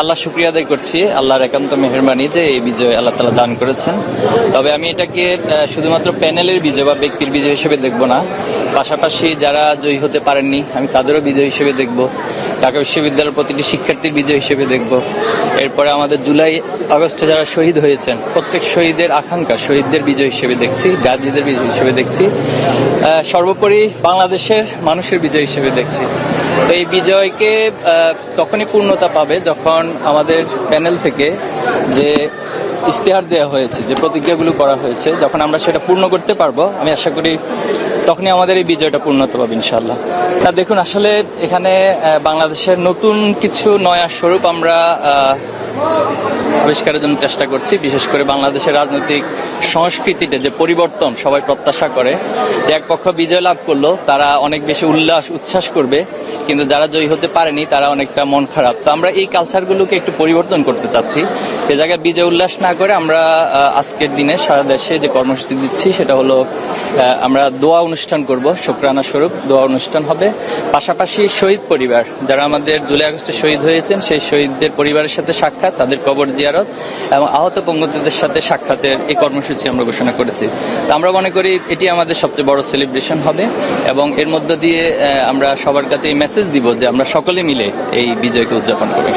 আল্লাহ শুকরিয়া আদায় করছি, আল্লাহর একান্ত মেহেরবানি যে এই বিজয় আল্লাহ তাআলা দান করেছেন। তবে আমি এটাকে শুধুমাত্র প্যানেলের বিজয় বা ব্যক্তির বিজয় হিসেবে দেখব না, পাশাপাশি যারা জয়ী হতে পারেননি আমি তাদেরও বিজয় হিসেবে দেখব, ঢাকা বিশ্ববিদ্যালয়ের প্রতিটি শিক্ষার্থীর বিজয় হিসেবে দেখব। এরপরে আমাদের জুলাই আগস্টে যারা শহীদ হয়েছেন প্রত্যেক শহীদের আকাঙ্ক্ষা, শহীদদের বিজয় হিসেবে দেখছি, গাজীদের বিজয় হিসেবে দেখছি, সর্বোপরি বাংলাদেশের মানুষের বিজয় হিসেবে দেখছি। তো এই বিজয়কে তখনই পূর্ণতা পাবে যখন আমাদের প্যানেল থেকে যে ইশতেহার দেওয়া হয়েছে, যে প্রতিজ্ঞাগুলো করা হয়েছে, যখন আমরা সেটা পূর্ণ করতে পারবো আমি আশা করি তখনই আমাদের এই বিজয়টা পূর্ণতা পাবে ইনশাআল্লাহ। তা দেখুন, আসলে এখানে বাংলাদেশের নতুন কিছু নয়া স্বরূপ আমরা আবিষ্কারের জন্য চেষ্টা করছি। বিশেষ করে বাংলাদেশের রাজনৈতিক সংস্কৃতিতে যে পরিবর্তন সবাই প্রত্যাশা করে, যে এক পক্ষ বিজয় লাভ করলো তারা অনেক বেশি উচ্ছ্বাস করবে, কিন্তু যারা জয়ী হতে পারেনি তারা অনেকটা মন খারাপ। তো আমরা এই কালচারগুলোকে একটু পরিবর্তন করতে চাচ্ছি। এ জায়গায় বিজয় উল্লাস না করে আমরা আজকের দিনে সারা দেশে যে কর্মসূচি দিচ্ছি সেটা হলো আমরা দোয়া অনুষ্ঠান করব, শুকরানা স্বরূপ দোয়া অনুষ্ঠান হবে। পাশাপাশি শহীদ পরিবার যারা আমাদের জুলাই আগস্টে শহীদ হয়েছেন সেই শহীদদের পরিবারের সাথে সাক্ষাৎ, তাদের কবর জিয়ারত এবং আহত পঙ্গুত্বদের সাথে সাক্ষাতের এই কর্মসূচি আমরা ঘোষণা করেছি। তো আমরা মনে করি এটি আমাদের সবচেয়ে বড় সেলিব্রেশন হবে এবং এর মধ্য দিয়ে আমরা সবার কাছে এই মেসেজ দিব যে আমরা সকলে মিলে এই বিজয়কে উদযাপন করি।